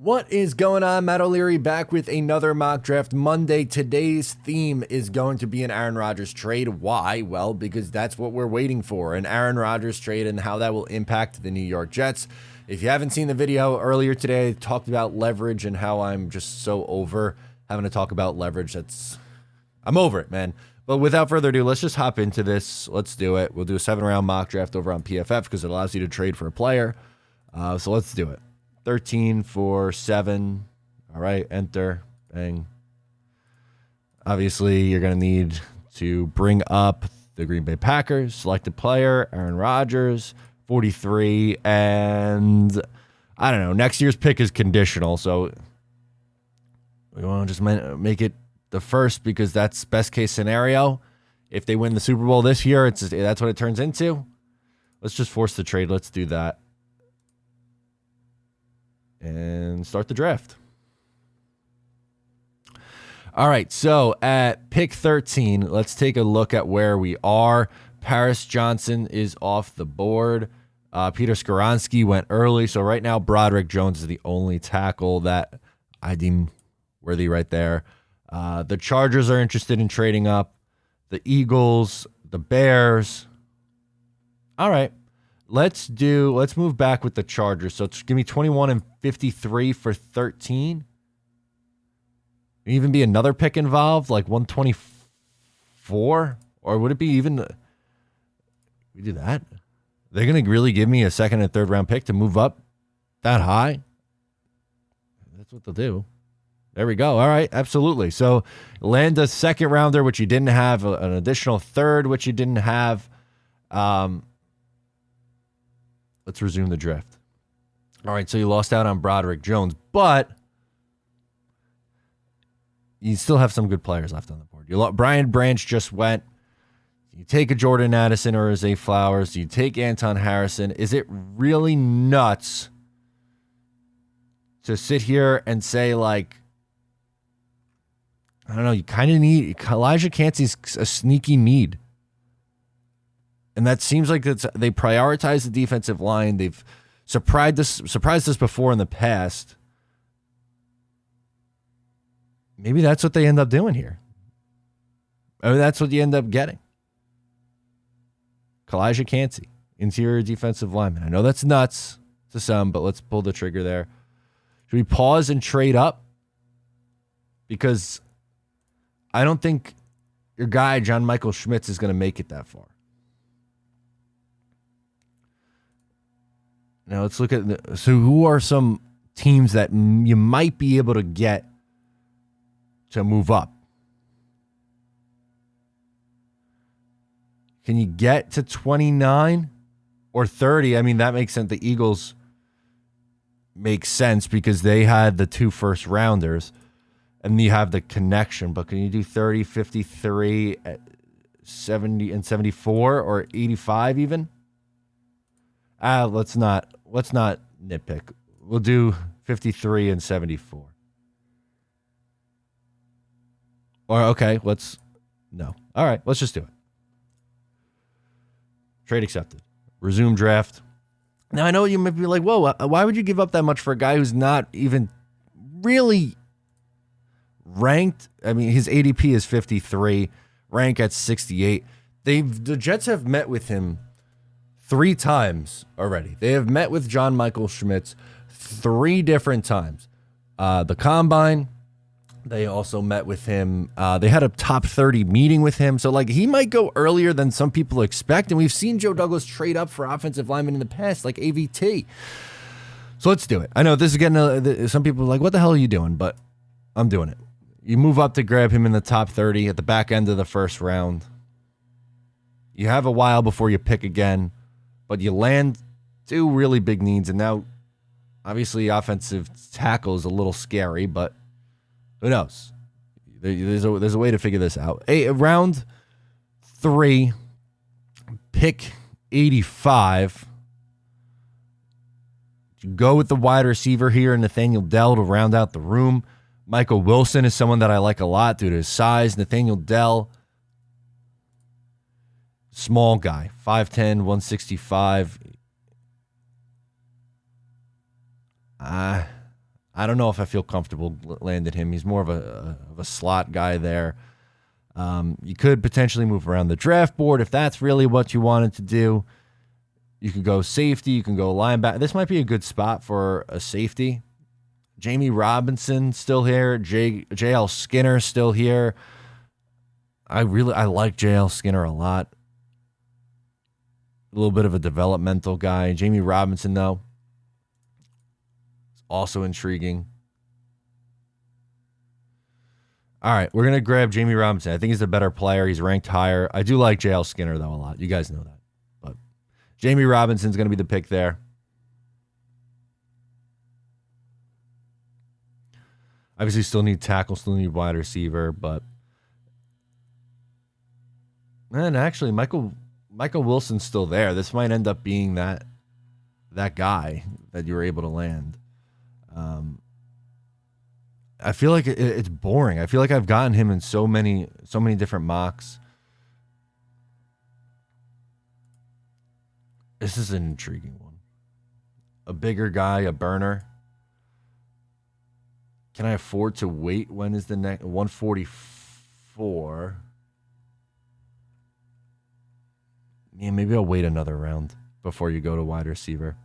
What is going on? Matt O'Leary back with another Mock Draft Monday. Today's theme is going to be an Aaron Rodgers trade. Why? Well, because that's what we're waiting for, an Aaron Rodgers trade and how that will impact the New York Jets. If you haven't seen the video earlier today, I talked about leverage and how I'm just so over having to talk about leverage. I'm over it, man. But without further ado, let's just hop into this. Let's do it. We'll do a 7-round mock draft over on PFF because it allows you to trade for a player. So let's do it. 13 for 7. All right, enter. Bang. Obviously, you're going to need to bring up the Green Bay Packers, select a player, Aaron Rodgers, 43, and I don't know. Next year's pick is conditional, so we want to just make it the first because that's best case scenario. If they win the Super Bowl this year, that's what it turns into. Let's just force the trade. Let's do that. And start the draft. All right, so at pick 13, let's take a look at where we are. Paris Johnson is off the board. Peter Skoronski went early, so right now Broderick Jones is the only tackle that I deem worthy right there. The Chargers are interested in trading up. The Eagles, the Bears. All right. Let's move back with the Chargers. So give me 21 and 53 for 13. Even be another pick involved, like 124? Or would it be even... We do that? They're going to really give me a second and third round pick to move up that high? That's what they'll do. There we go. All right, absolutely. So land a second rounder, which you didn't have, an additional third, which you didn't have. Let's resume the draft. All right, so you lost out on Broderick Jones, but you still have some good players left on the board. Brian Branch just went. You take a Jordan Addison or a Zay Flowers. You take Anton Harrison. Is it really nuts to sit here and say, like, I don't know, you kind of need Elijah Cansey's a sneaky need. And that seems like they prioritize the defensive line. They've surprised us before in the past. Maybe that's what they end up doing here. Maybe that's what you end up getting. Elijah Cansey, interior defensive lineman. I know that's nuts to some, but let's pull the trigger there. Should we pause and trade up? Because I don't think your guy, John Michael Schmitz, is going to make it that far. Now let's look at so who are some teams that you might be able to get to move up? Can you get to 29 or 30? I mean, that makes sense. The Eagles make sense because they had the 2 first rounders and you have the connection. But can you do 30, 53, 70, and 74 or 85 even? Let's not nitpick. We'll do 53 and 74. Or okay, no. All right, let's just do it. Trade accepted. Resume draft. Now I know you might be like, whoa, why would you give up that much for a guy who's not even really ranked? I mean, his ADP is 53, rank at 68. The Jets have met with him 3 times already. They have met with John Michael Schmitz 3 different times. The Combine, they also met with him. They had a top 30 meeting with him. So, like, he might go earlier than some people expect. And we've seen Joe Douglas trade up for offensive linemen in the past, like AVT. So let's do it. I know this is getting some people are like, what the hell are you doing? But I'm doing it. You move up to grab him in the top 30 at the back end of the first round. You have a while before you pick again. But you land 2 really big needs, and now, obviously, offensive tackle is a little scary, but who knows? There's a way to figure this out. Round 3, pick 85. You go with the wide receiver here, Nathaniel Dell, to round out the room. Michael Wilson is someone that I like a lot due to his size. Nathaniel Dell, small guy, 5'10", 165. I don't know if I feel comfortable landing him. He's more of a slot guy there. You could potentially move around the draft board if that's really what you wanted to do. You could go safety. You can go linebacker. This might be a good spot for a safety. Jamie Robinson still here. J.L. Skinner still here. I like J.L. Skinner a lot. A little bit of a developmental guy. Jamie Robinson, though, is also intriguing. All right, we're going to grab Jamie Robinson. I think he's a better player. He's ranked higher. I do like J.L. Skinner, though, a lot. You guys know that. But Jamie Robinson's going to be the pick there. Obviously, still need tackle, still need wide receiver, but... And actually, Michael Wilson's still there. This might end up being that guy that you were able to land. I feel like it's boring. I feel like I've gotten him in so many different mocks. This is an intriguing one. A bigger guy, a burner. Can I afford to wait? When is the next 144? Yeah, maybe I'll wait another round before you go to wide receiver.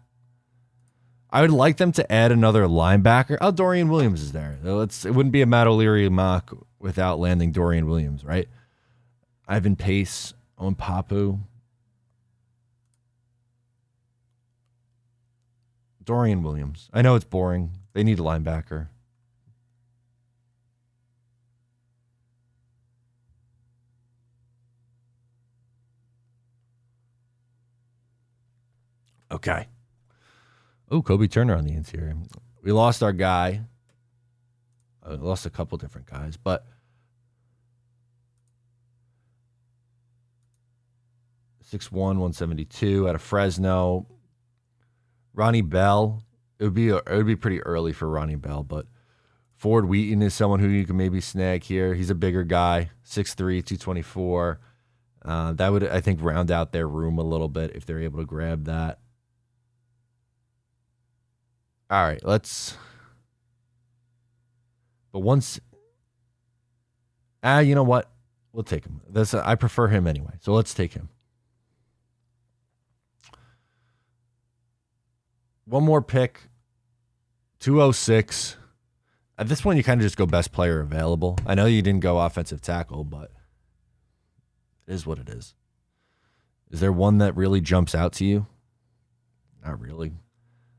I would like them to add another linebacker. Oh, Dorian Williams is there. It wouldn't be a Matt O'Leary mock without landing Dorian Williams, right? Ivan Pace, Owen Papu. Dorian Williams. I know it's boring. They need a linebacker. Okay. Oh, Kobe Turner on the interior. We lost our guy. We lost a couple different guys, but 6'1", 172 out of Fresno. Ronnie Bell. It would be pretty early for Ronnie Bell, but Ford Wheaton is someone who you can maybe snag here. He's a bigger guy, 6'3", 224. That would, I think, round out their room a little bit if they're able to grab that. All right, but once, you know what? We'll take him. I prefer him anyway, so let's take him. One more pick, 206. At this point, you kind of just go best player available. I know you didn't go offensive tackle, but it is what it is. Is there one that really jumps out to you? Not really.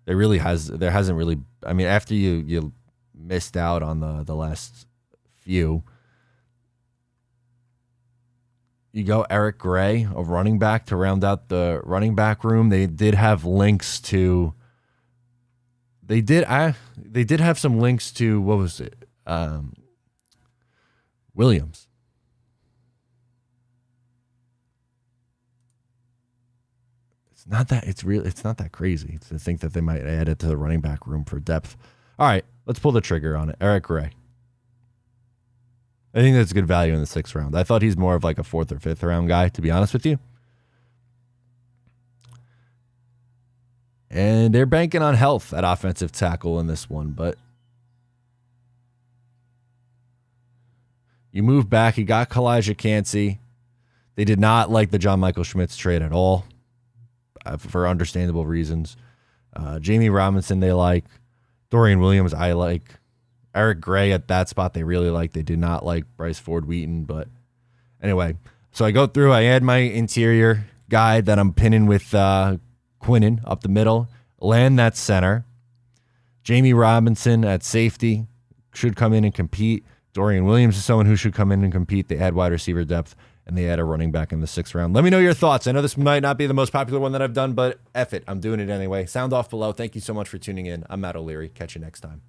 There hasn't really. I mean, after you missed out on the last few, you go Eric Gray, a running back, to round out the running back room. They did have links to. They did have some links to, what was it? Williams. It's not that crazy to think that they might add it to the running back room for depth. All right, let's pull the trigger on it. Eric Gray. I think that's good value in the 6th round. I thought he's more of like a 4th or 5th round guy, to be honest with you. And they're banking on health at offensive tackle in this one, but you move back. You got Kalijah Cansey. They did not like the John Michael Schmitz trade at all, for understandable reasons. Jamie Robinson they like. Dorian Williams I like. Eric Gray at that spot they really like. They did not like Bryce Ford Wheaton, but anyway. So I go through. I add my interior guy that I'm pinning with Quinnen up the middle, land that center. Jamie Robinson at safety should come in and compete. Dorian Williams is someone who should come in and compete. They add wide receiver depth, and they add a running back in the 6th round. Let me know your thoughts. I know this might not be the most popular one that I've done, but F it. I'm doing it anyway. Sound off below. Thank you so much for tuning in. I'm Matt O'Leary. Catch you next time.